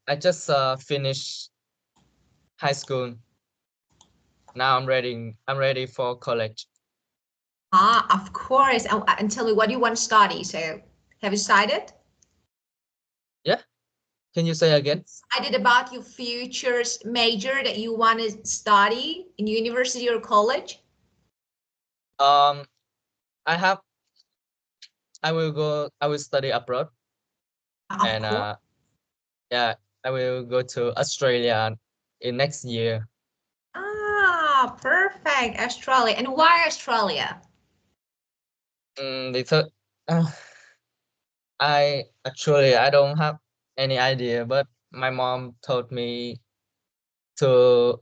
I just finished high school. Now I'm ready for college. Ah, of course. And tell me, what do you want to study? So, have you decided? Yeah. Can you say again? Decided about your future's major that you want to study in university or college? Um, I have. I will study abroad, Of and course. yeah, I will go to Australia in next year. Ah, perfect. Australia. And why Australia? Because uh, I don't have any idea, but my mom told me to.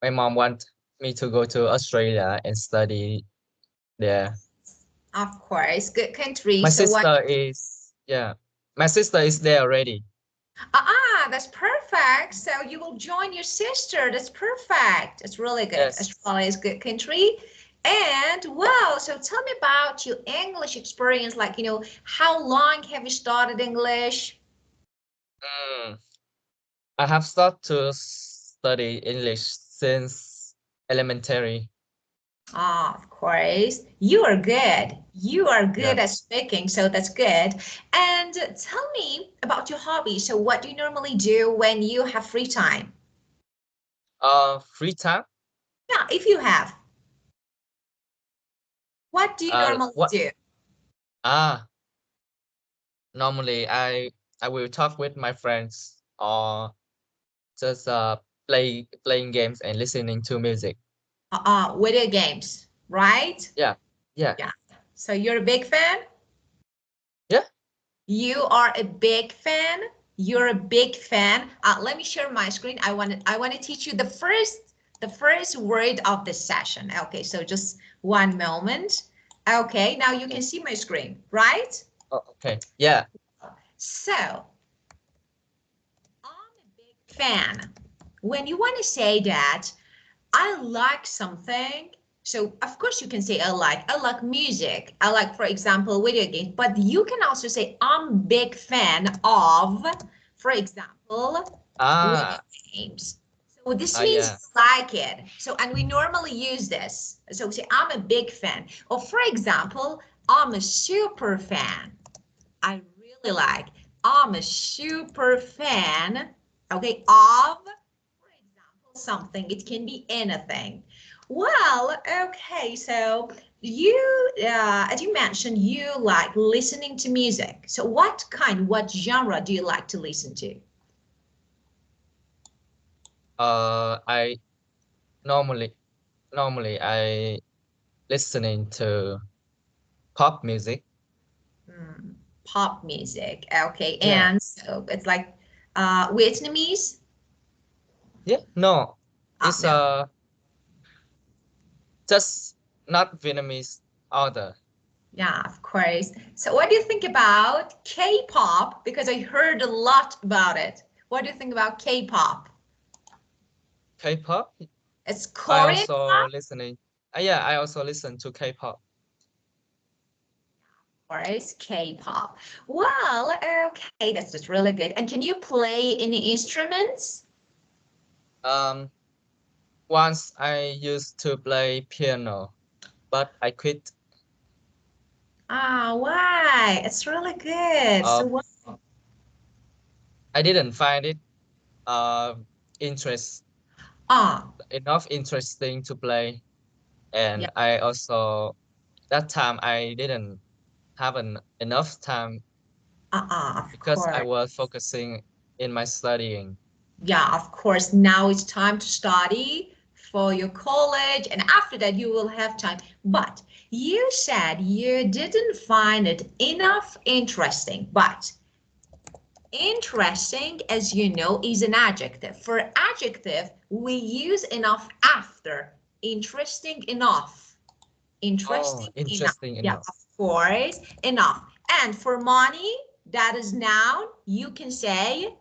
My mom want me to go to Australia and study there. Of course, good country. My So what? sister is yeah. My sister is there already. That's perfect. So you will join your sister. That's perfect. It's really good. Yes. Australia is a good country. And well, so tell me about your English experience. Like, how long have you started English? Mm, I have started to study English since elementary. Ah, of course. You are good. You are good at Yes. speaking, so that's good. And tell me about your hobbies. So what do you normally do when you have free time? Free time. Yeah, if you have, what do you normally What? do? Ah, normally I will talk with my friends or just playing games and listening to music. Video games, right? Yeah. Yeah. Yeah. So you're a big fan? Yeah. You are a big fan? You're a big fan. Let me share my screen. I want to teach you the first word of the session. Okay, so just one moment. Okay, now you can Okay. see my screen, right? Oh, okay. Yeah. So I'm a big fan. When you want to say that, I like something. So of course you can say I like music. I like, for example, video games, but you can also say I'm a big fan of, for example, video Ah. games. So this means Yeah. you like it. So, and we normally use this. So say I'm a big fan. Or for example, I'm a super fan. I really like. I'm a super fan, okay, of, for example, something. It can be anything. Well, okay, so as you mentioned, you like listening to music. So what genre do you like to listen to? I normally I listening to pop music. Hmm, pop music, okay, Yeah. and so it's like Vietnamese? Yeah. No. Oh, It's no. just not Vietnamese order. Yeah, of course. So what do you think about K-pop? Because I heard a lot about it. What do you think about K-pop? K-pop. It's I Korean also pop, listening. Yeah, I also listen to K-pop. or is K-pop? Well, okay, that's just really good. And can you play any instruments? Um, Once I used to play piano, but I quit. Ah, why? It's really good. Uh, So what? I didn't find it uh interest Ah, enough interesting to play, yeah. and I also that time I didn't have enough time Of because I course. was focusing in my studying. Yeah, of course. Now it's time to study for your college, and after that, you will have time. But you said you didn't find it enough interesting. But interesting, as you know, is an adjective. For adjective, we use enough after. Interesting enough. Oh, Interesting enough. interesting Yeah, enough. of course, enough. And for money, that is noun. You can say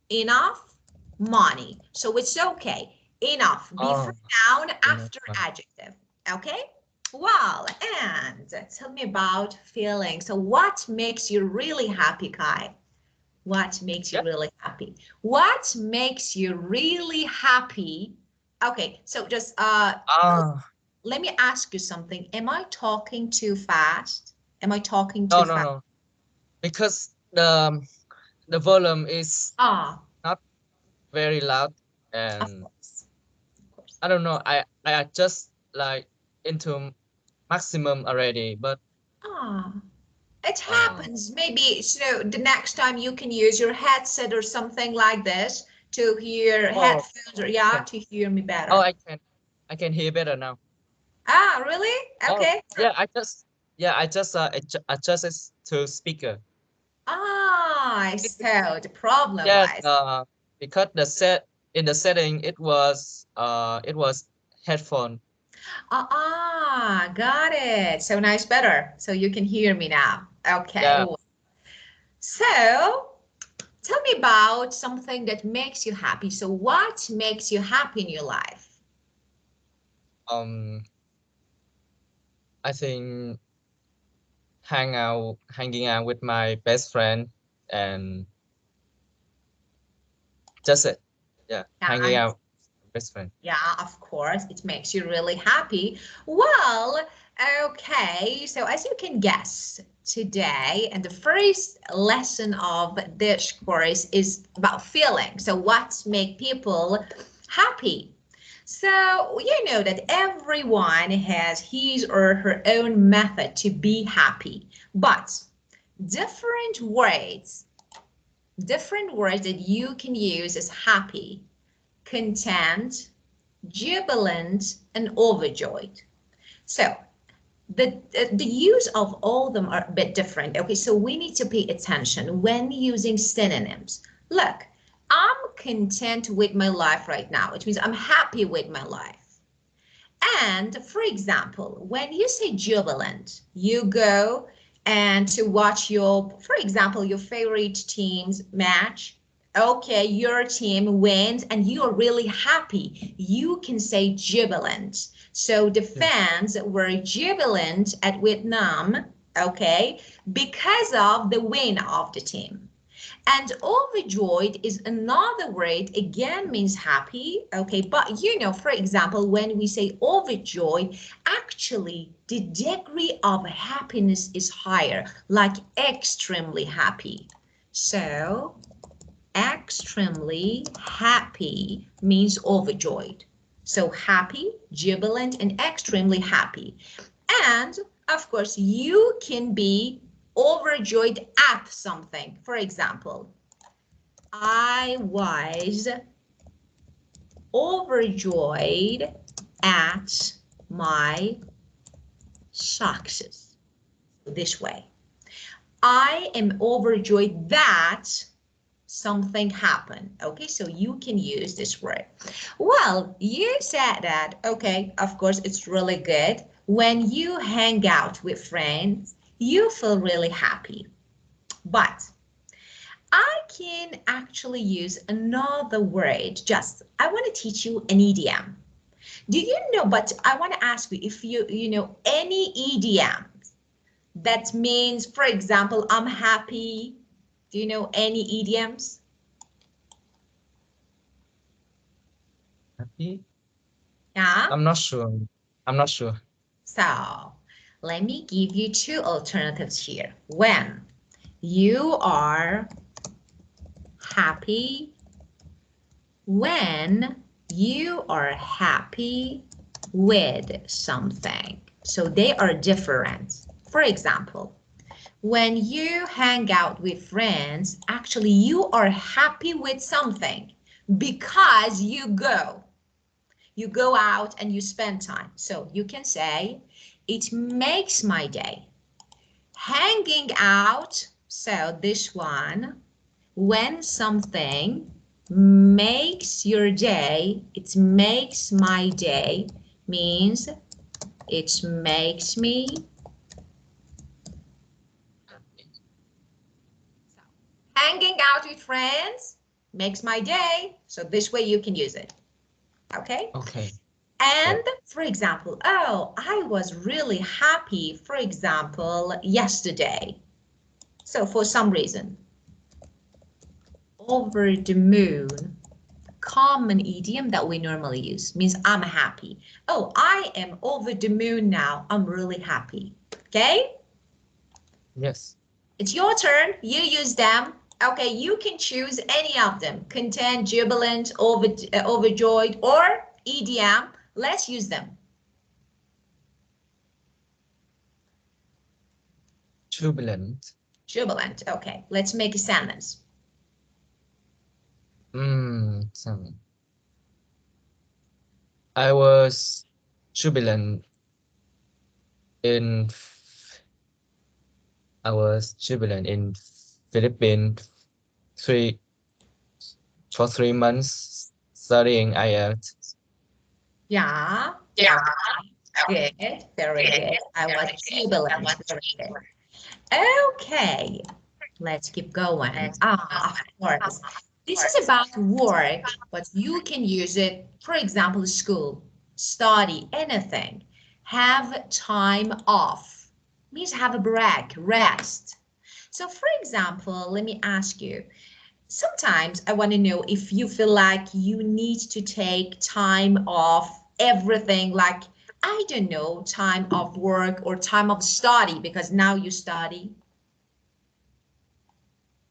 enough money. So it's okay. Enough before Oh, noun, enough after money. adjective. Okay? Well, and tell me about feelings. So what makes you really happy, Kai? What makes you Yeah. really happy? What makes you really happy? Okay, so just Ah, let me ask you something. Am I talking too fast? Am I talking no, too no, fast? no. Because the volume is Ah, not very loud, of and course, of course. I don't know. I adjust like into maximum already, but Ah, it uh happens. Maybe so the next time you can use your headset or something like this to hear oh, headphones or yeah, can to hear me oh better. I can hear better now. Ah, really? Oh Okay. yeah, I just adjust it to speaker. Ah, so the problem Yes, was. because the setting it was headphone. Got it. So now it's better. So you can hear me now. Okay. Yeah. So tell me about something that makes you happy. So what makes you happy in your life? Um, I think hanging out with my best friend and just it. Yeah, hanging Yeah, out with best friend. yeah, of course, it makes you really happy. Well, okay, so as you can guess, today and the first lesson of this course is about feeling. So what make people happy? So you know that everyone has his or her own method to be happy, but different words, different words that you can use as happy, content, jubilant, and overjoyed. So the use of all of them are a bit different. Okay, so we need to pay attention when using synonyms. Look, I'm content with my life right now, which means I'm happy with my life. And for example, when you say jubilant, you go and to watch your, for example, your favorite team's match. Okay, your team wins and you are really happy. You can say jubilant. So the Yeah. fans were jubilant at Vietnam, okay, because of the win of the team. And overjoyed is another word, again means happy, okay? But you know, for example, when we say overjoyed, actually the degree of happiness is higher, like extremely happy. So, extremely happy means overjoyed. So, happy, jubilant, and extremely happy. And of course, you can be overjoyed at something. For example, I was overjoyed at my success. This way, I am overjoyed that something happened. Okay, so you can use this word. Well, you said that, okay, of course, it's really good. When you hang out with friends, you feel really happy. But I can actually use another word. Just, I want to teach you an idiom. Do you know, but I want to ask you if you know any idiom that means, for example, I'm happy. Do you know any idioms? Happy? Yeah. I'm not sure. I'm not sure. So let me give you two alternatives here. When you are happy, when you are happy with something. So they are different. For example, when you hang out with friends, actually you are happy with something because you go out and you spend time. So you can say, it makes my day. Hanging out, so this one, when something makes your day, it makes my day, means it makes me. So, hanging out with friends makes my day. So this way you can use it. Okay? Okay. Yeah. And for example, oh, I was really happy, for example, yesterday. So for some reason. over the moon. Common idiom that we normally use means I'm happy. Oh, I am over the moon now. I'm really happy. Okay? Yes. It's your turn. You use them. Okay, you can choose any of them. Content, jubilant, overjoyed, or idiom. Let's use them. Jubilant. Jubilant. Okay, let's make a sentence. Some- I was jubilant in I was jubilant in Philippines three for 3 months studying IELTS. Yeah. Yeah. Okay. Good. Very good. I was jubilant. Very good. Okay. Let's keep going. Of course. This is about work, but you can use it, for example, school, study, anything. Have time off means have a break, rest. So, for example, let me ask you, sometimes I want to know if you feel like you need to take time off everything, like, I don't know, time of work or time of study, because now you study.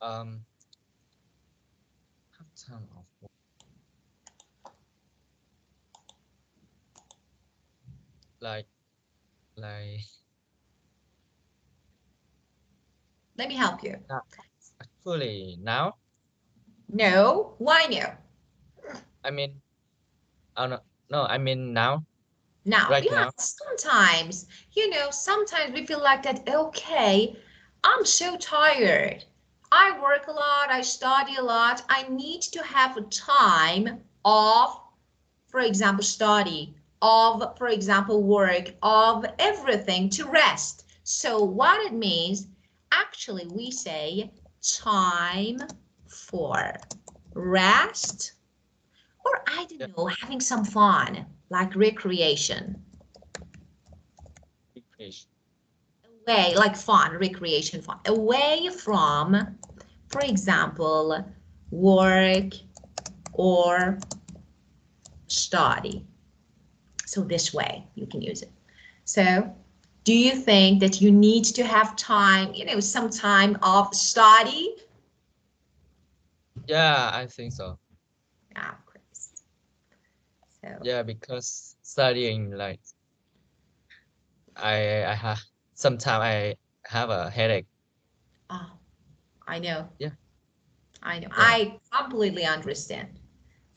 Um, time of work. like like Let me help you. uh, actually now No, why no? I mean oh no I mean now Now, right yeah, now. sometimes, sometimes we feel like that, okay, I'm so tired. I work a lot, I study a lot. I need to have a time of, for example, study, of, for example, work, of everything to rest. So what it means, actually, we say time for rest, or I Yeah, don't know, having some fun, like recreation. recreation. Away, like fun, recreation, fun. Away from, for example, work or study. So this way you can use it. So do you think that you need to have time, some time of study? Yeah, I think so. Yeah, of course. So, Yeah, because studying I have sometimes I have a headache. oh, I know, Yeah, I know. yeah. I completely understand,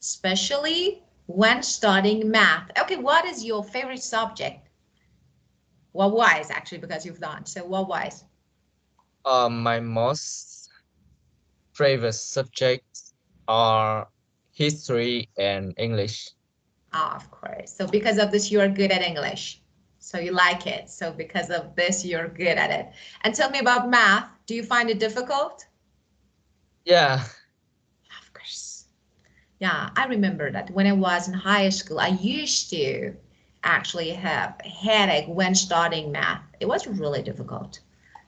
especially when studying math. Okay, what is your favorite subject? Well, why is actually because you've done. So what wise? My most favorite subjects are history and English. Ah, of course. So because of this, you are good at English. So you like it. So because of this, you're good at it. And tell me about math. Do you find it difficult? Yeah, Of course. Yeah, I remember that when I was in high school, I used to actually have a headache when studying math. It was really difficult.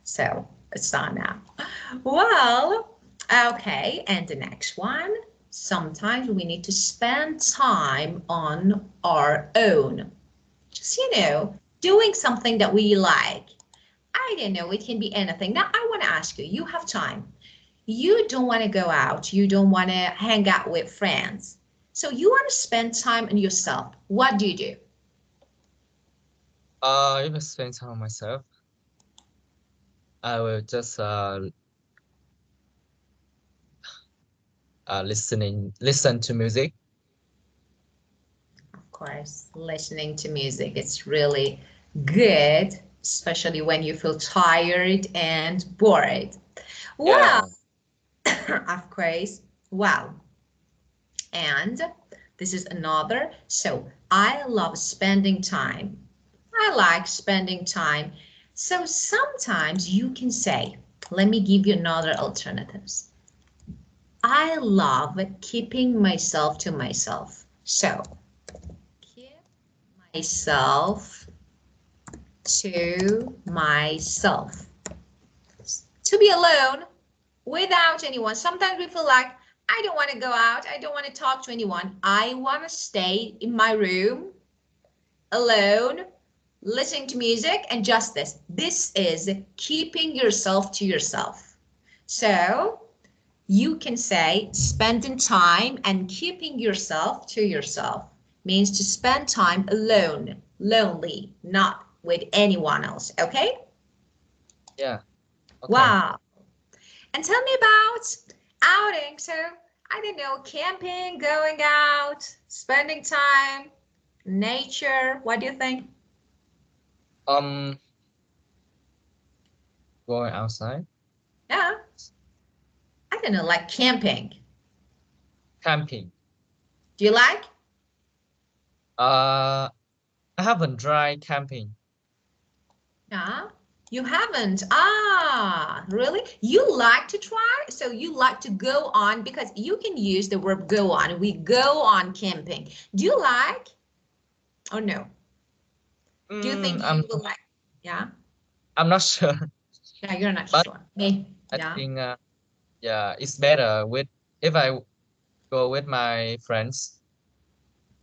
So it's not now. Well, okay. And the next one, sometimes we need to spend time on our own. Just, doing something that we like. I don't know, it can be anything. Now, I want to ask you, you have time. You don't want to go out. You don't want to hang out with friends. So you want to spend time on yourself. What do you do? if I spend time on myself, I will just listen to music. Of course, listening to music. It's really good, especially when you feel tired and bored. Well, Yeah, of course. Well, and this is another. So I love spending time. I like spending time. So sometimes you can say, let me give you another alternatives. I love keeping myself to myself. So keep myself to myself. To be alone without anyone. Sometimes we feel like I don't want to go out. I don't want to talk to anyone. I want to stay in my room alone, listening to music and just this. This is keeping yourself to yourself. So you can say spending time and keeping yourself to yourself means to spend time alone, lonely, not with anyone else. Okay? Yeah. Okay. Wow. And tell me about outing. So I don't know, camping, going out, spending time, nature. What do you think? Um, going outside, Yeah, I don't know, like camping. camping. Do you like? I haven't tried camping. Yeah, you haven't. Ah, really? You like to try? So you like to go on because you can use the verb go on. We go on camping. Do you like or no? Do you think you will like? Yeah. I'm not sure, Yeah, you're not but sure. Me. I Yeah. think yeah, it's better with if I go with my friends.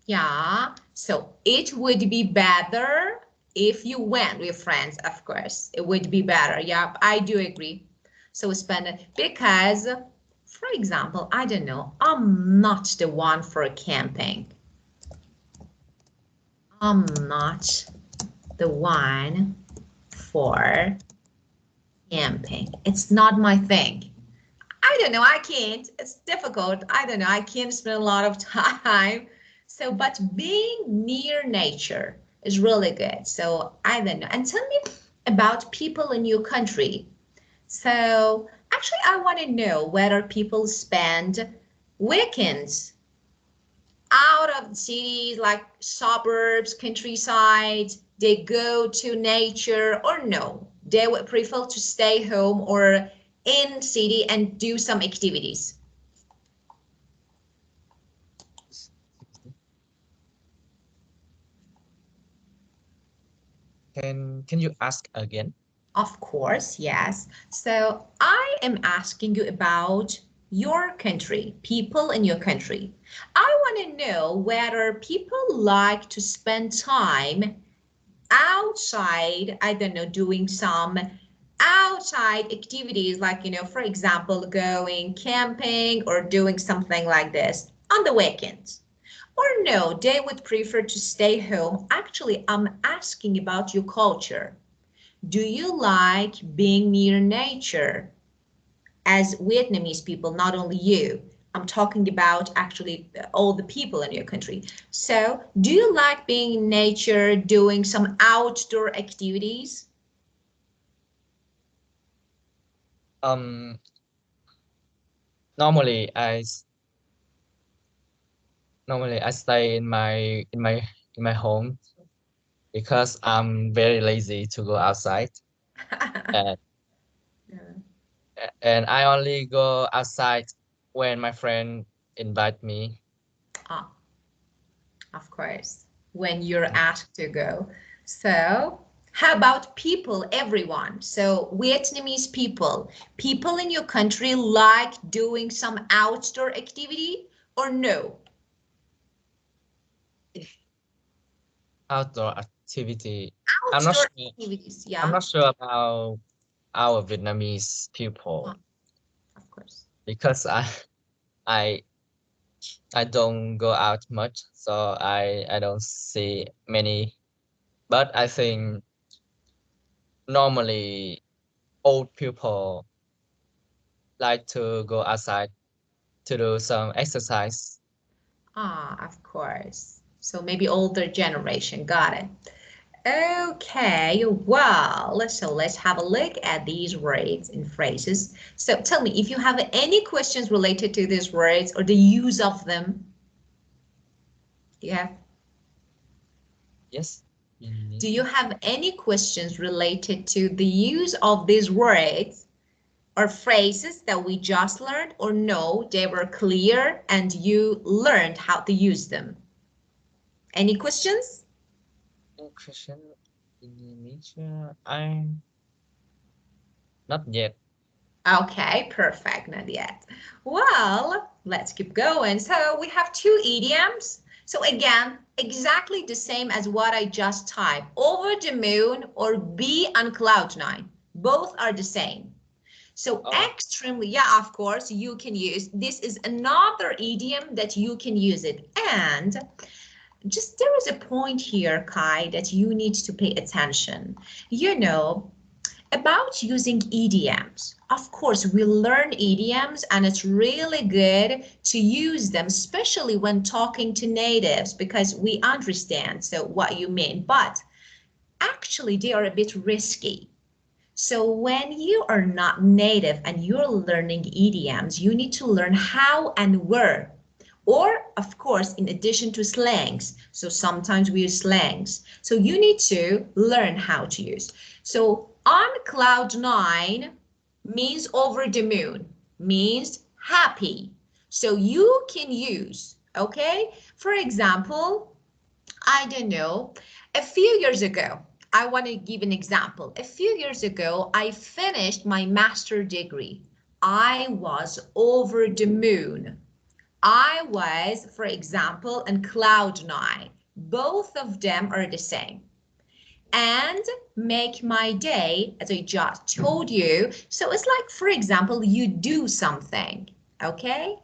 Yeah. So it would be better if you went with friends, of course. It would be better. Yeah, I do agree. So spend it because, for example, I don't know, I'm not the one for camping. I'm not the one for camping. It's not my thing. I don't know. I can't. It's difficult. I don't know. I can't spend a lot of time. So, but being near nature is really good. So, I don't know. And tell me about people in your country. So, actually, I want to know whether people spend weekends out of the cities, like suburbs, countryside. They go to nature, or no, they would prefer to stay home or in city and do some activities. Can you ask again? Of course, yes. So I am asking you about your country, people in your country. I want to know whether people like to spend time outside, I don't know, doing some outside activities like, for example, going camping or doing something like this on the weekends. Or no, they would prefer to stay home. Actually, I'm asking about your culture. Do you like being near nature as Vietnamese people, not only you? I'm talking about actually all the people in your country. So, do you like being in nature, doing some outdoor activities? Um, normally normally I stay in my home because I'm very lazy to go outside, and I only go outside when my friend invite me. Ah, of course, when you're asked to go. So, how about people, everyone? So, Vietnamese people, people in your country like doing some outdoor activity or no? Outdoor activity. I'm not Outdoor sure. activities, I'm yeah. not sure about our Vietnamese Ah, people of course. because I I don't go out much, so I don't see many. But I think normally old people like to go outside to do some exercise. Ah, of course. So maybe older generation. Got it. Okay, well, so let's have a look at these words and phrases. So tell me if you have any questions related to these words or the use of them. Yeah. Yes. Do you Indonesia. have any questions related to the use of these words or phrases that we just learned, or no, they were clear and you learned how to use them? Any questions? Christian Indonesia. I not yet. Okay, perfect, not yet. Well, let's keep going. So we have two idioms. So again, exactly the same as what I just typed. Over the moon or be on cloud nine. Both are the same. So Oh, extremely, yeah, of course, you can use, this is another idiom that you can use it. And just there is a point here, Kai, that you need to pay attention. You know, about using idioms. Of course, we learn idioms and it's really good to use them, especially when talking to natives because we understand so what you mean, but actually they are a bit risky. So when you are not native and you're learning idioms, you need to learn how and where. Or, of course, in addition to slangs. So sometimes we use slangs. So you need to learn how to use. So on cloud nine means over the moon, means happy. So you can use, okay? For example, I don't know, a few years ago, I want to give an example. A few years ago, I finished my master's degree. I was over the moon. I was, for example, in cloud nine. Both of them are the same. And make my day, as I just told you. So it's like, for example, you do something, okay?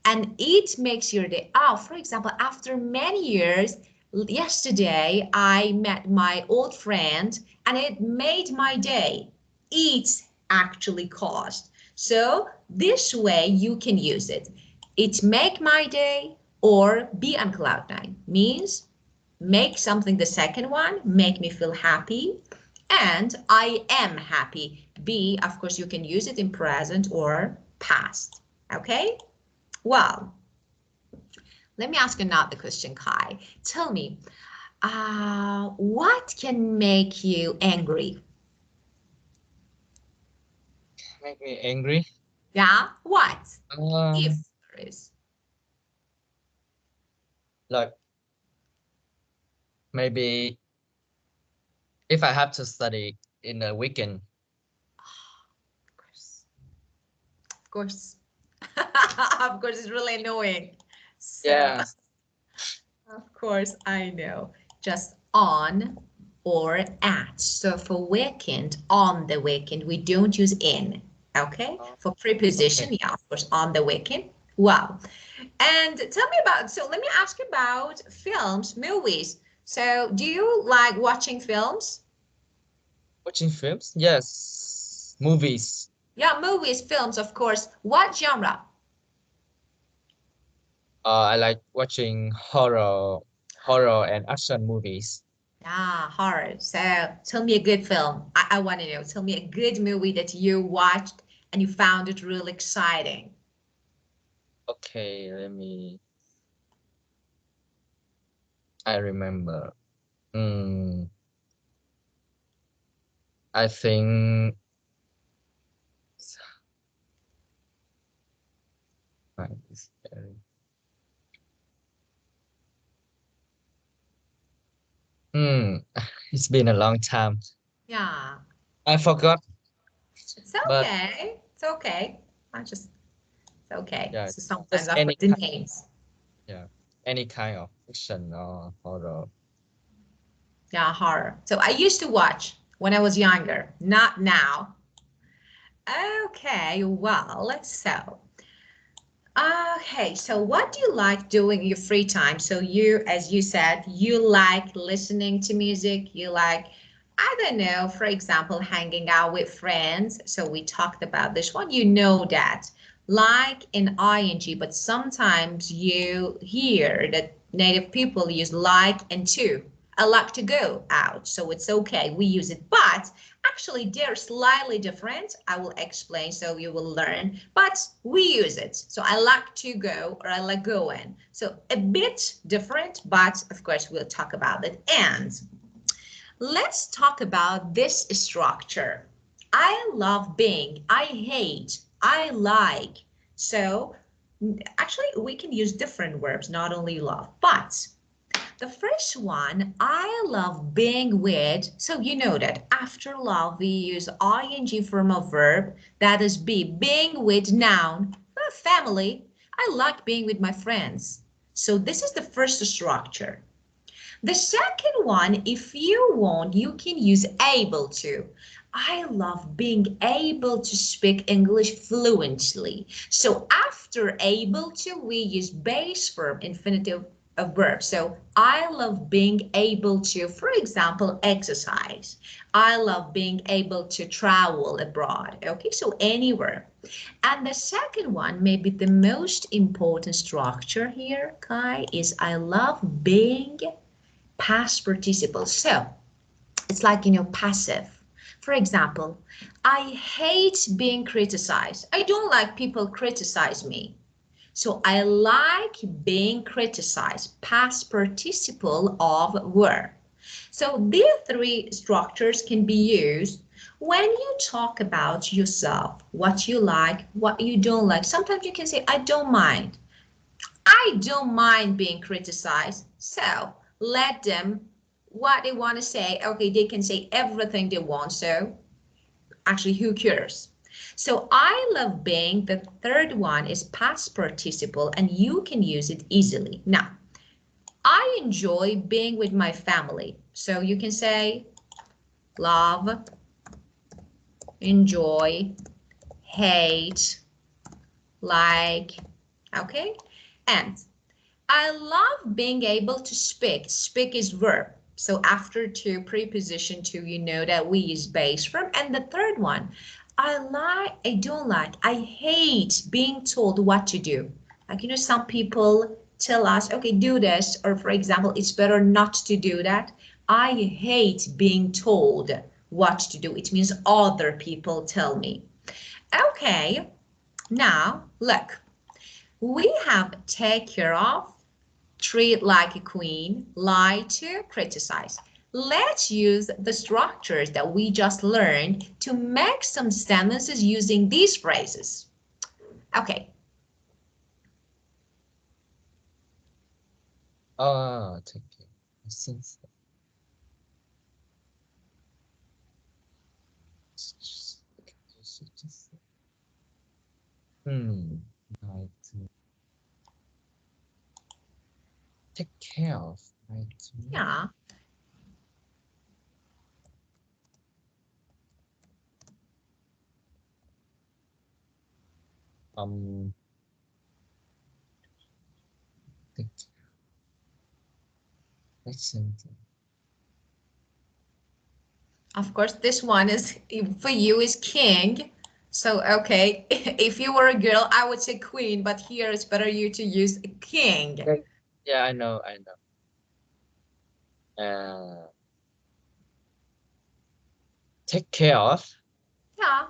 And it makes your day. Oh, for example, after many years, yesterday I met my old friend and it made my day. It actually caused. So this way you can use it. It make my day or be on cloud nine means make something the second one, make me feel happy, and I am happy. Be, of course, you can use it in present or past. Okay? Well, let me ask another question, Kai. Tell me, what can make you angry? make me angry. Yeah, what? If Um, there is. like maybe if I have to study in a weekend. Of course. Of course. Of course, it's really annoying. So Yes. of course, I know. Just on or at. So for weekend, on the weekend, we don't use in. Okay? Oh, For okay. preposition, yeah, of course, on the weekend. Wow. And tell me about, so let me ask you about films, movies. So do you like watching films? Watching films? Yes. Movies. Yeah, movies, films, of course. What genre? I like watching horror and action movies. Ah, horror. So tell me a good film. I want to know. Tell me a good movie that you watched and you found it really exciting. Okay, I remember. Mm, I think it's hmm, it's been a long time. Yeah, I forgot, it's but okay. It's okay. I just, it's okay. yeah, So sometimes just I any put the kind, names. yeah, any kind of fiction or horror. Yeah, horror. So I used to watch when I was younger, not now. Okay, well, so. Okay, so what do you like doing in your free time? So you, as you said, you like listening to music, you like, I don't know, for example, hanging out with friends. So we talked about this one, you know that. Like in ing, but sometimes you hear that native people use like and to. I like to go out, so it's okay, we use it. But actually, they're slightly different. I will explain so you will learn, but we use it. So I like to go or I like going. So a bit different, but of course, we'll talk about it. And let's talk about this structure. I love being, I hate, I like. So actually, we can use different verbs, not only love, but the first one, I love being with. So you know that after love, we use ing form of verb. That is be, being with noun, family. I like being with my friends. So this is the first structure. The second one, if you want, you can use able to. I love being able to speak English fluently. So after able to, we use base verb, infinitive of verb. So I love being able to, for example, exercise. I love being able to travel abroad. Okay, so anywhere. And the second one, maybe the most important structure here, Kai, is I love being past participle. So it's like, passive. For example, I hate being criticized. I don't like people criticize me. So I like being criticized, past participle of were. So these three structures can be used when you talk about yourself, what you like, what you don't like. Sometimes you can say, I don't mind. I don't mind being criticized. So let them, what they want to say, okay, they can say everything they want. So actually, who cares? So I love being, the third one is past participle, and you can use it easily. Now, I enjoy being with my family. So you can say love, enjoy, hate, like, okay? And I love being able to speak. Speak is verb. So after to, preposition to, you know that we use base verb. And the third one, I don't like, I hate being told what to do. Like, some people tell us, okay, do this, or for example, it's better not to do that. I hate being told what to do. It means other people tell me. Okay, now look, we have take care of, treat like a queen, lie to, criticize. Let's use the structures that we just learned to make some sentences using these phrases. Okay. Oh, thank you. I think so. Hmm. Like to take care of. Like to, Yeah. um. Take, let's see. Of course, this one is for you is king. So, okay, if you were a girl, I would say queen, but here it's better you to use king. Yeah, yeah, I know. I know. Take care of. Yeah.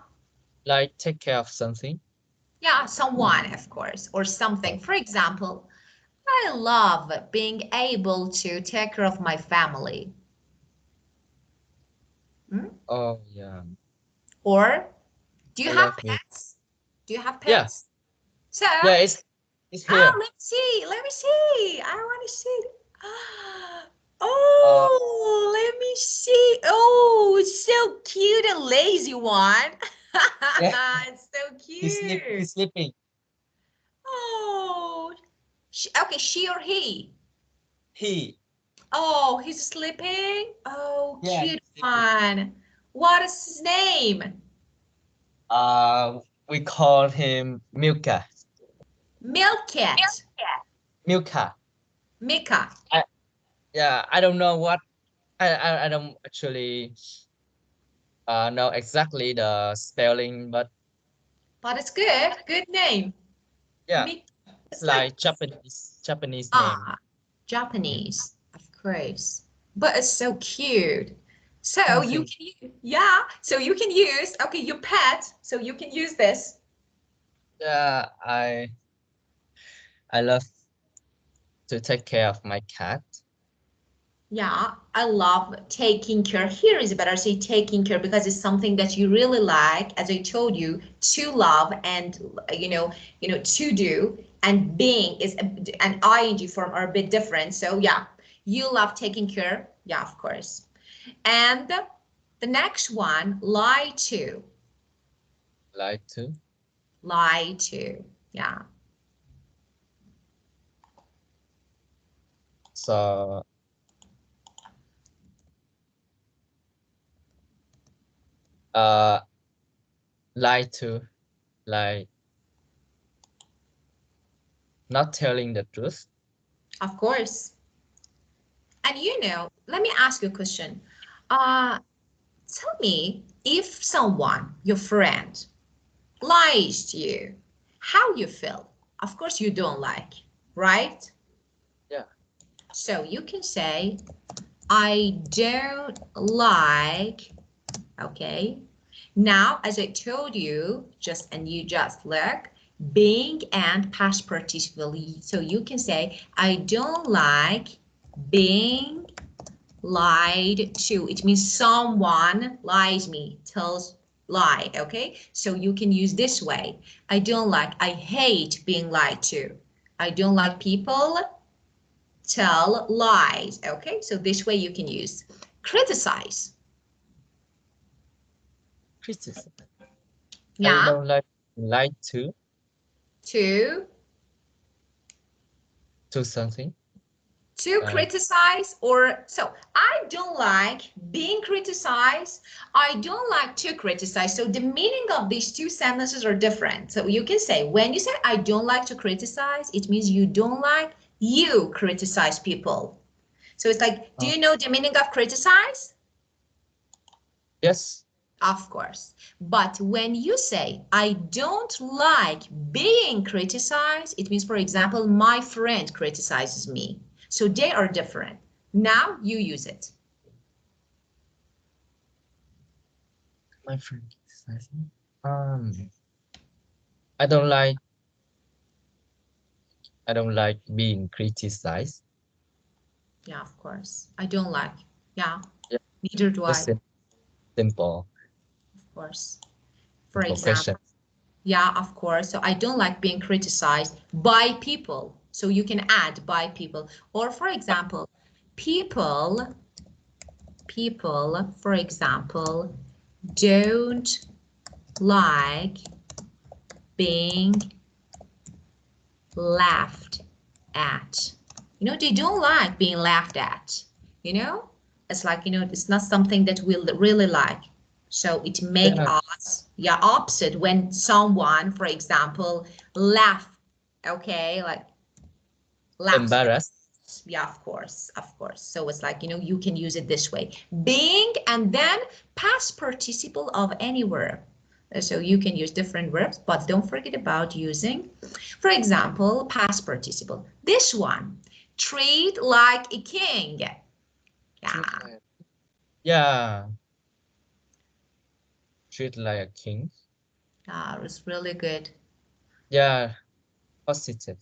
Like take care of something. Yeah, someone, of course, or something. Oh, For example, I love being able to take care of my family. Hmm? oh yeah. Or do you I have love me. pets? Do you have Yeah, pets? So, yeah. It's here. let me see. Let me see. I want to see. Uh, Oh, let me see. Oh, it's so cute and lazy one. yeah. It's so He's cute. sleeping. Oh, okay, she or he? He. Oh, he's sleeping. Oh, Yeah, cute he's sleeping. one. What is his name? We call him Milka. Milket. Milka. Mika. I Yeah. I don't know what. I don't actually know exactly the spelling, but But it's good. Good name. yeah, Mika. it's It's like like Japanese name. ah, Yeah. Japanese, of course. But it's so cute. So Oh, you thank. can, yeah. So you can use, okay, your pet. So you can use this. Yeah, I love to take care of my cat. Yeah, I love taking care. Here is better say taking care because it's something that you really like, as I told you, to love and to do. And being is an ing form are a bit different. So yeah, you love taking care. Yeah, of course. And the next one, lie Like to. lie to. Yeah. So uh lie to, like not telling the truth. Of course. And let me ask you a question. Uh, Tell me if someone, your friend, lies to you, how you feel. Of course you don't like, right? Yeah. So you can say, I don't like, okay? Now, as I told you, and you just look, being and past participle. So you can say, I don't like being lied to. It means someone lies me, tells lie, okay? So you can use this way. I hate being lied to. I don't like people tell lies, okay? So this way you can use criticize. Criticism. I Yeah, don't like lie to to something. Uh, criticize, or so I don't like being criticized. I don't like to criticize. So the meaning of these two sentences are different. So you can say, when you say I don't like to criticize, it means you don't like you criticize people. So it's like, do uh, you know the meaning of criticize? yes. Of course. But when you say, I don't like being criticized, it means, for example, my friend criticizes me. So they are different. Now you use it. My friend criticized me. I don't like I don't like being criticized. Yeah, of course. I don't like. Yeah, Yeah, neither do I, just simple, of course. For simple question. example, yeah, of course. So I don't like being criticized by people. So you can add by people. Or for example, people, for example, don't like being laughed at. They don't like being laughed at. You know, it's like, it's not something that we really like. So it make Yeah, us, yeah, opposite when someone, for example, laugh, okay, like laughs at embarrassed. us. Yeah, of course. So it's like, you can use it this way. Being and then past participle of any verb. So you can use different verbs, but don't forget about using, for example, past participle. This one, treat like a king. Treat Yeah, like, yeah, treat like a king. it's really good. Yeah, positive.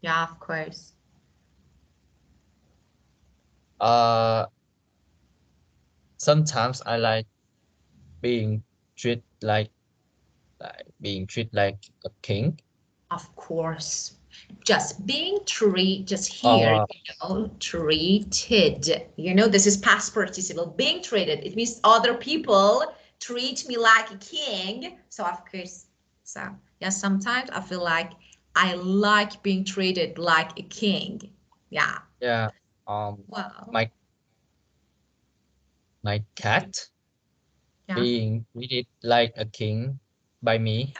Yeah, of course. Uh, Sometimes I like being treated being treated like a king. Of course. Just being treated, just here, Uh, treated. This is past participle. Being treated, it means other people treat me like a king. So, of course, so yeah, sometimes I feel like I like being treated like a king. Yeah. yeah. Wow. My cat Yeah. being treated like a king by me.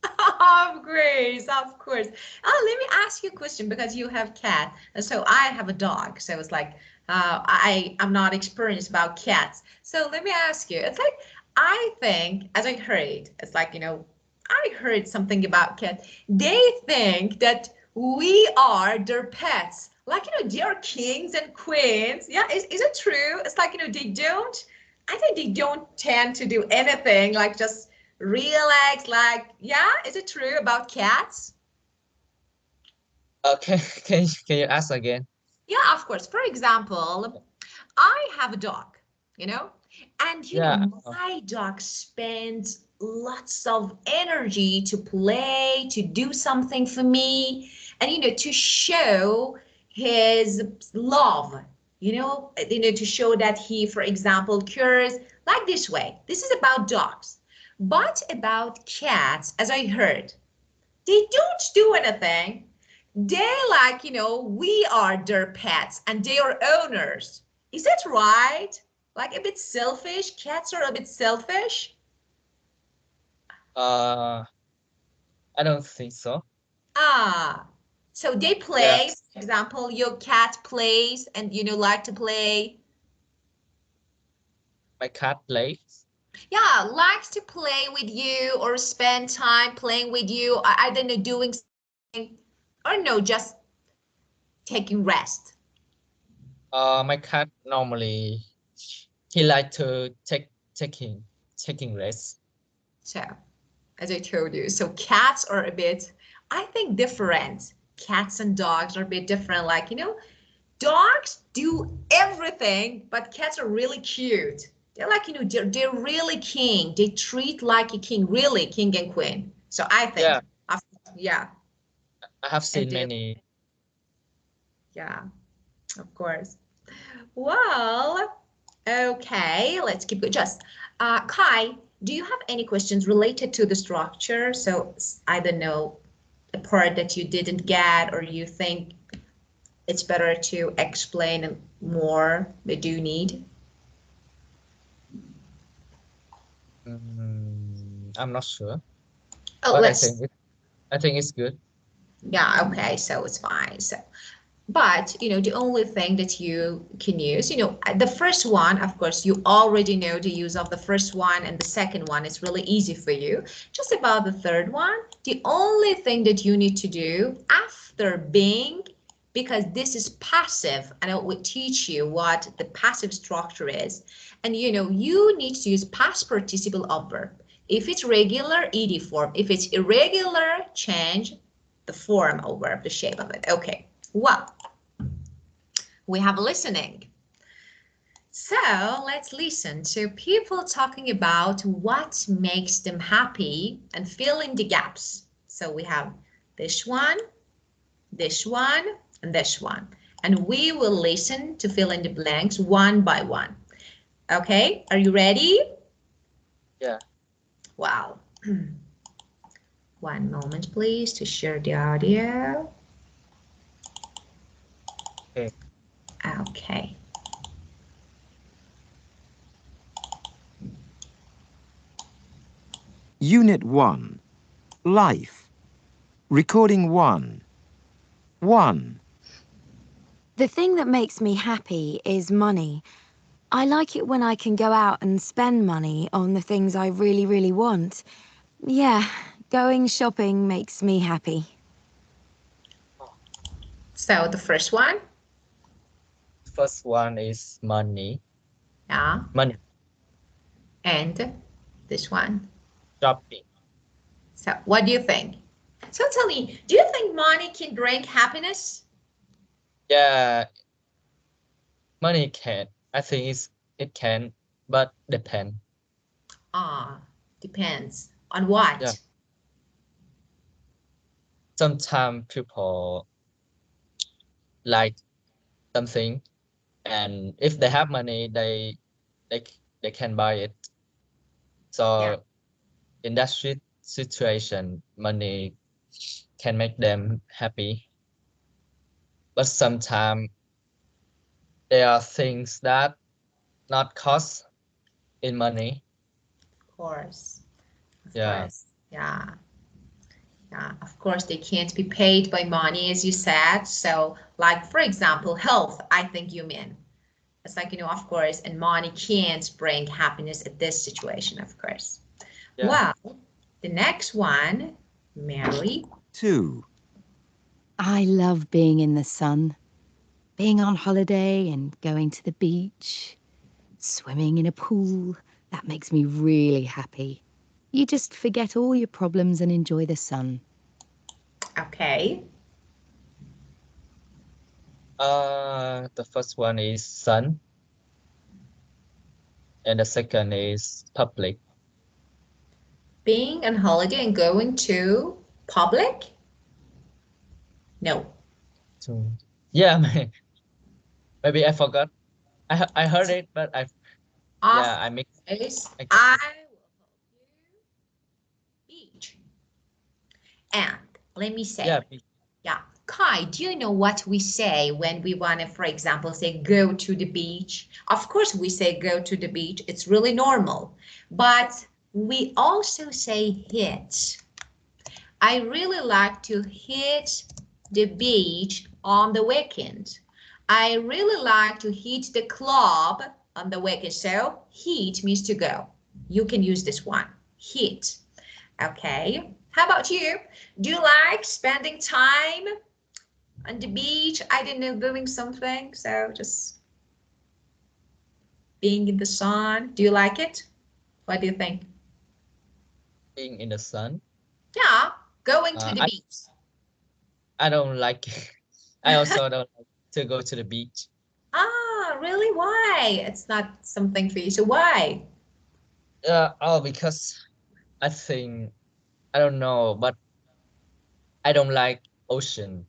Of course, of course. Let me ask you a question because you have cat, and so I have a dog. So it's like I'm not experienced about cats. So let me ask you. It's like I think, as I heard, it's like I heard something about cats. They think that we are their pets. Like they are kings and queens. Yeah, is it true? It's like they don't. I think they don't tend to do anything like just relax, like, yeah, is it true about cats? Okay, can you ask again? Yeah, of course. For example, I have a dog, you know, and Yeah. my dog spends lots of energy to play, to do something for me, and to show his love, to show that he, for example, cares like this way. This is about dogs. But about cats, as I heard, they don't do anything. they like, we are their pets and they are owners. Is that right? Like a bit selfish? Cats are a bit selfish? Uh, I don't think so. Ah, so they Yeah, play, for example, your cat plays and like to play. my cat plays. Yeah, likes to play with you or spend time playing with you. I don't know, doing something or no, just taking rest. My cat normally he like to taking rest. So, as I told you, so cats are a bit, I think, different. Cats and dogs are a bit different. Like, dogs do everything, but cats are really cute. They're like, they're really king. They treat like a king, really king and queen. So I Yeah, think, yeah, I have and seen many. yeah, of course. Well, okay, let's keep it. Just, Kai, do you have any questions related to the structure? So I don't know, a part that you didn't get or you think it's better to explain more that you need? I'm not sure, Oh, but let's, I think it's good. yeah, okay, so it's fine. So, but the only thing that you can use, the first one, of course, you already know the use of the first one, and the second one is really easy for you. Just about the third one, the only thing that you need to do after being, because this is passive, and I will teach you what the passive structure is. And you need to use past participle of verb. If it's regular, ed form. If it's irregular, change the form of verb, the shape of it. Okay. Well, we have listening. So let's listen to people talking about what makes them happy and fill in the gaps. So we have this one, and this one. And we will listen to fill in the blanks one by one. Okay, are you ready? Yeah. Wow. One moment, please, to share the audio. Okay. Okay. Unit 1. Life. Recording 1. 1. The thing that makes me happy is money. I like it when I can go out and spend money on the things I really, really want. Yeah, going shopping makes me happy. So the first one, First one is money. yeah, Money. and this one. Shopping. So what do you think? So tell me, do you think money can bring happiness? Yeah, money can. I think it can, but depend. Ah, depends on Yeah. what. Sometimes people like something, and if they have money, they they can buy it. Yeah, So in that situation, money can make them happy. But sometimes there are things that not cost in money. of course. Of Yeah. course. Yeah. Yeah. Of course, they can't be paid by money, as you said. So, like, for example, health, I think you mean. It's like, of course, and money can't bring happiness at this situation, of course. Yeah. Well, the next one, Mary. 2. I love being in the sun, being on holiday and going to the beach, swimming in a pool. That makes me really happy. You just forget all your problems and enjoy the sun. Okay. The first one is sun, and the second is public. Being on holiday and going to public? No. So yeah, maybe I forgot. I heard it, but Of yeah, I mix. course, I get I it. will help you. Beach. And let me Yeah, say, yeah, Kai, do you know what we say when we want to, for example, say go to the beach? Of course, we say go to the beach. It's really normal. But we also say hit. I really like to hit the beach on the weekend. I really like to hit the club on the weekend. So hit means to go. You can use this one, hit. Okay. How about you? Do you like spending time on the beach? I don't know, doing something. So just being in the sun. Do you like it? What do you think? Being in the sun. Yeah, going to Uh, the I beach. I don't like it. I also don't like to go to the beach. Ah, really? Why? It's not something for you. So why? Oh, because I think I don't know, but I don't like ocean.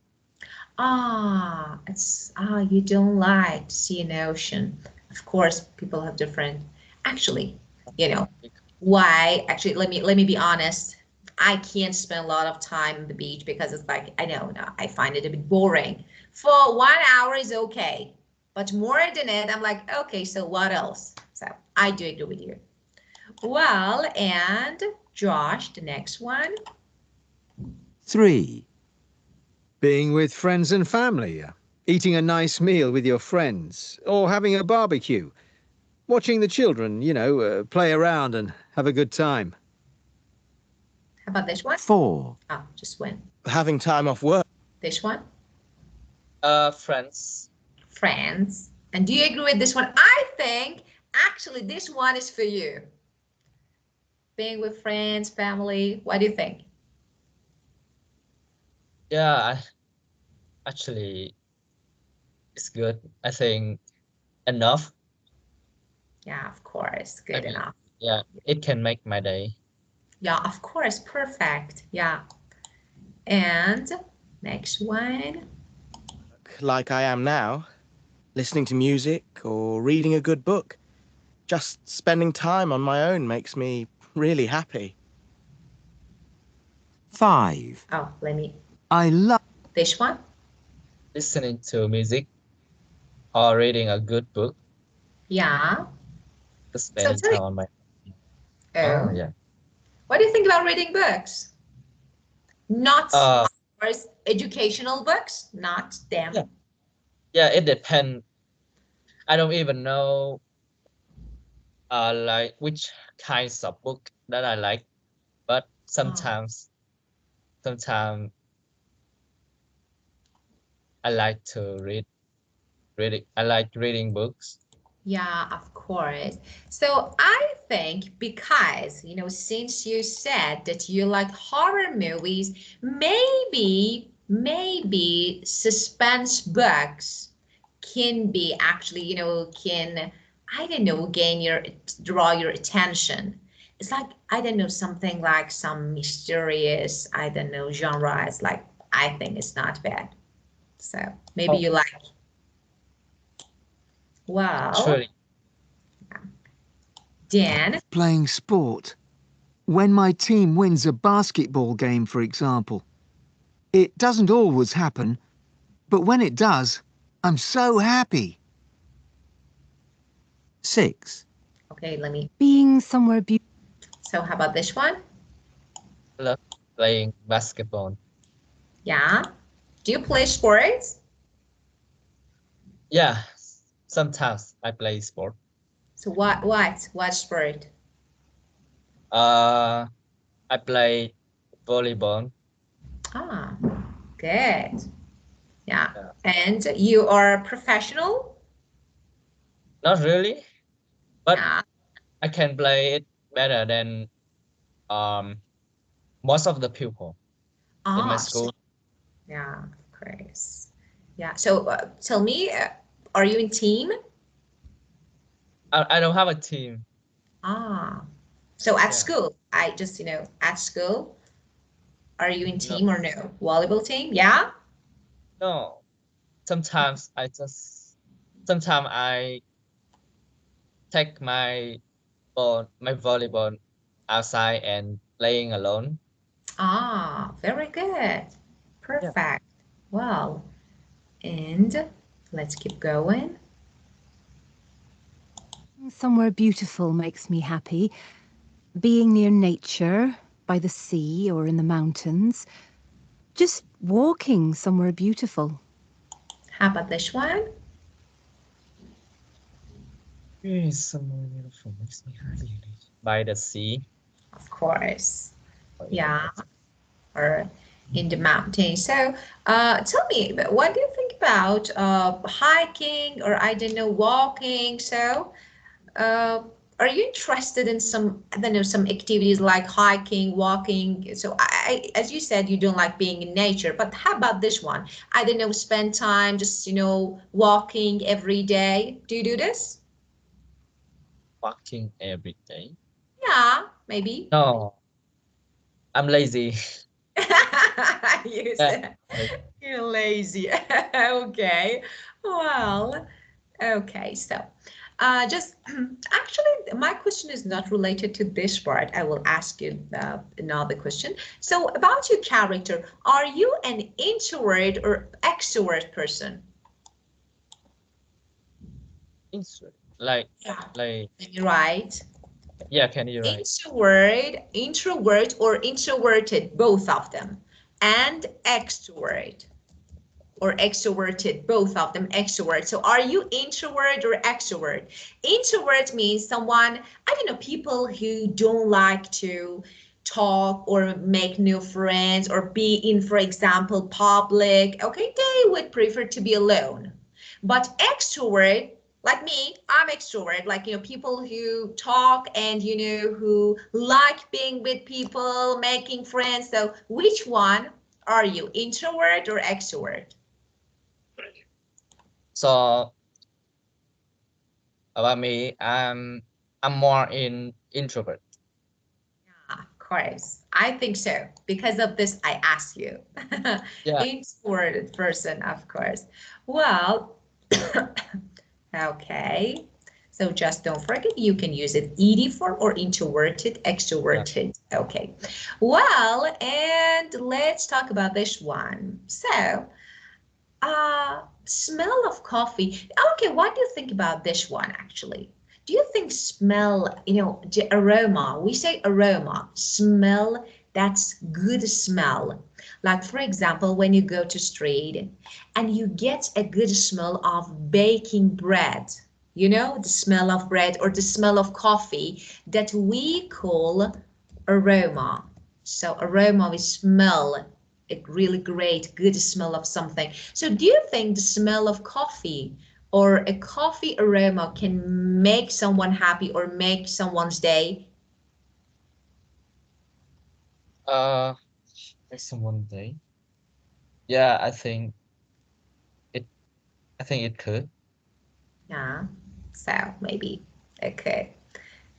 You don't like to see an ocean. Of course, people have different. Actually, you know, why? Actually, let me be honest. I can't spend a lot of time on the beach because it's like I know, no, I find it a bit boring. For 1 hour is okay, but more than it, I'm like, okay, so what else? So I do agree with you. Well, and Josh, the next one. 3. Being with friends and family, eating a nice meal with your friends, or having a barbecue. Watching the children, play around and have a good time. How about this one? 4. Oh, just one. Having time off work. This one. Friends. Friends. And do you agree with this one? I think actually this one is for you. Being with friends, family. What do you think? Yeah, actually, it's good. I think enough. Yeah, of course. I Good mean, enough. yeah, it can make my day. Yeah, of course. Perfect. Yeah. And next one. Like I am now. Listening to music or reading a good book. Just spending time on my own makes me really happy. 5. Oh, let me. I love This one. Listening to music or reading a good book, Yeah. just So spending tell me. time on my. Oh Oh, yeah. what do you think about reading books? Not, Uh, of course, educational books, not yeah, them. yeah. It depends. I don't even know like which kinds of book that I like, but Oh. sometimes I like to read. I like reading books. Yeah, of course. So I think because, since you said that you like horror movies, maybe suspense books can be actually, can, I don't know, draw your attention. It's like, I don't know, something like some mysterious, I don't know, genre. It's like, I think it's not bad. So maybe Oh, you like, well, actually, Dan. playing sport. When my team wins a basketball game, for example. It doesn't always happen, but when it does, I'm so happy. 6. Okay, let me. Being somewhere beautiful. So how about this one? I love playing basketball. Yeah. Do you play sports? Yeah, sometimes I play sport. So what sport? Uh, I play volleyball. Ah, good. Yeah. Yeah. And you are professional? Not really, but Yeah. I can play it better than um most of the people in my Ah, school. yeah, of course. Yeah. So tell me, are you in team? I don't have a team. Ah. So at Yeah. school, I just, at school, are you in No, team or no? Volleyball team? Yeah. no. Sometimes I take my volleyball outside and playing alone. Ah, very good. Yeah. Perfect. Well, and let's keep going. Somewhere beautiful makes me happy. Being near nature, by the sea or in the mountains. Just walking somewhere beautiful. How about this one? Somewhere beautiful makes me happy. By the sea. Of course. Or in the Yeah, mountain. or in the mountains. So tell me, what do you think about hiking or I don't know, walking? So uh, are you interested in some, I don't know, some activities like hiking, walking? So as you said, you don't like being in nature, but how about this one? I don't know, spend time just, walking every day. Do you do this? Walking every day. Yeah, maybe. No, I'm lazy. You Yeah. said you're lazy. Okay. Well, okay. So, just actually, my question is not related to this part. I will ask you another question. So, about your character, are you an introvert or extrovert person? Like, Yeah. like, Can you write? yeah, can you write? Introvert or introverted, both of them, and extrovert or extroverted, both of them extrovert. So are you introvert or extrovert? Introvert means someone, I don't know, people who don't like to talk or make new friends or be in, for example, public. Okay, they would prefer to be alone. But extrovert, like me, I'm extrovert, like, people who talk and, who like being with people, making friends. So which one are you, introvert or extrovert? So about me, I'm more in introvert. Yeah, of course. I think so. Because of this, I asked you. Yeah. Introverted person, of course. Well, okay. So just don't forget, you can use it ED form or introverted, Yeah. extroverted. Okay. Well, and let's talk about this one. So, smell of coffee. Okay, what do you think about this one actually? Do you think smell, the aroma, we say aroma, smell, that's good smell. Like for example, when you go to street and you get a good smell of baking bread, the smell of bread or the smell of coffee that we call aroma. So aroma, we smell a really great, good smell of something. So do you think the smell of coffee or a coffee aroma can make someone happy or make someone's day? Uh, next one day. Yeah, it. I think it could. Yeah, so maybe it could.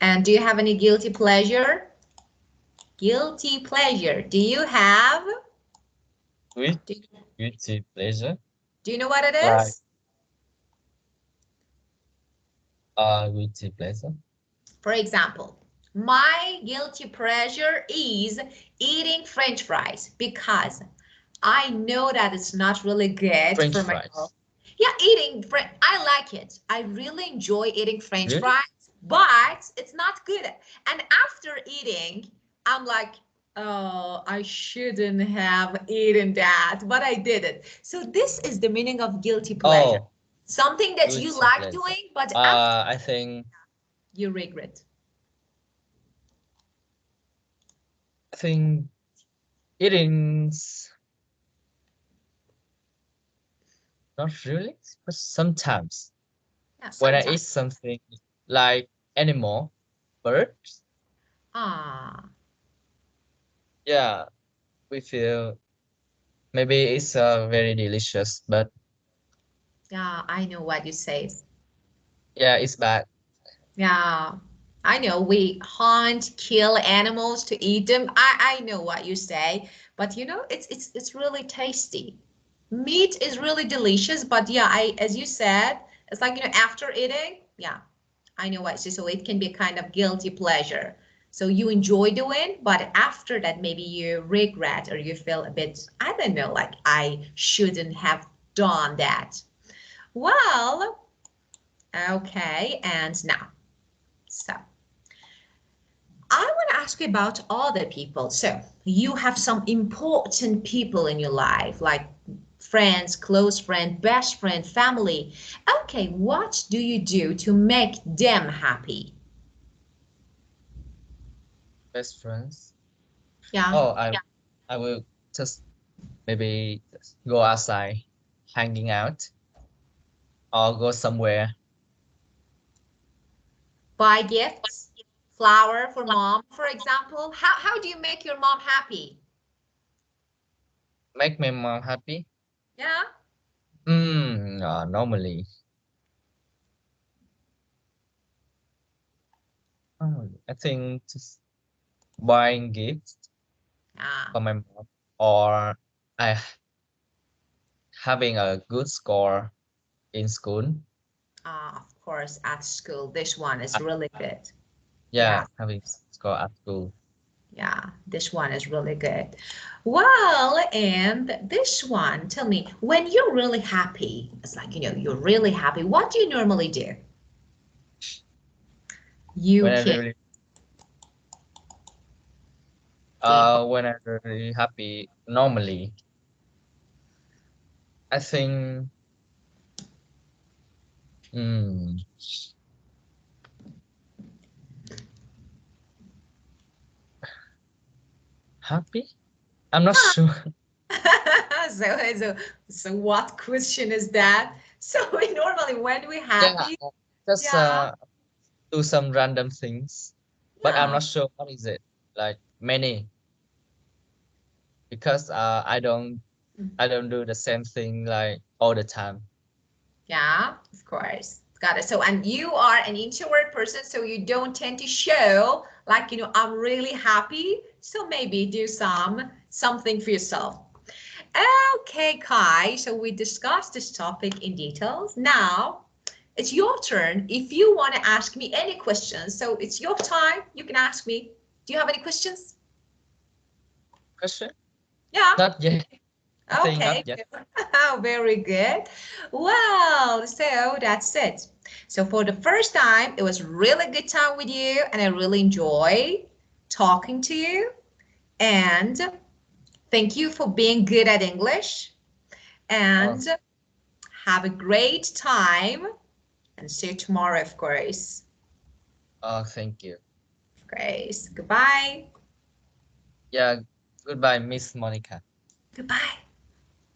And do you have any guilty pleasure? Guilty pleasure. Do you have? With Do, guilty pleasure. do you know what it Like is? guilty pleasure. For example, my guilty pleasure is eating French fries because I know that it's not really good French for my health. fries. Yeah, eating French, I like it. I really enjoy eating French Really? fries, but it's not good. And after eating, I'm like, oh, I shouldn't have eaten that, but I did it. So this is the meaning of guilty pleasure. Oh, Something that you guilty like pleasure. doing, but after I think you regret. I think eating's not really, but sometimes Yeah, when I eat sometimes. something like animal, birds, Ah, yeah, we feel maybe it's very delicious, but yeah, I know what you say. yeah, it's bad. Yeah, I know we hunt, kill animals to eat them. I know what you say, but it's really tasty. Meat is really delicious, but yeah, as you said, it's like after eating, yeah, I know what you say. So it can be a kind of guilty pleasure. So you enjoy doing, but after that, maybe you regret or you feel a bit, I don't know, like I shouldn't have done that. Well, okay, and now, so I want to ask you about other people. So you have some important people in your life, like friends, close friend, best friend, family. Okay, what do you do to make them happy? Best friends. Yeah. Oh, I will just maybe just go outside, hanging out, or go somewhere. Buy gifts, flower for mom, for example. How do you make your mom happy? Make my mom happy. Yeah. Normally, I think just buying gifts Yeah. for my mom, or I having a good score in school. Of course, at school, this one is Uh, really good. Yeah. yeah, having score at school. Yeah, this one is really good. Well, and this one, tell me, when you're really happy, it's like, you're really happy, what do you normally do? You When I can really think of, when I really happy, normally I think mm, happy. I'm not sure. so what question is that? So we normally, when we're Yeah, happy, just yeah, do some random things, but I'm yeah, not sure what is it. Like many, because I don't do the same thing like all the time. yeah, of course. Got it. So, and you are an introvert person, so you don't tend to show like, I'm really happy. So maybe do something for yourself. Okay, Kai. So we discussed this topic in details. Now it's your turn. If you want to ask me any questions, so it's your time. You can ask me. Do you have any questions? Question? Yeah. Not yet. I think not Okay. yet. Oh, very good. Well, so that's it. So for the first time, it was really good time with you, and I really enjoy talking to you. And thank you for being good at English. Oh, And have a great time. And see you tomorrow, of course. thank you. Of course. Goodbye. Yeah, goodbye, Miss Monica. Goodbye.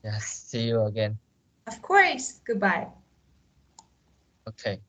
Yes, see you again. Of course. Goodbye. Okay.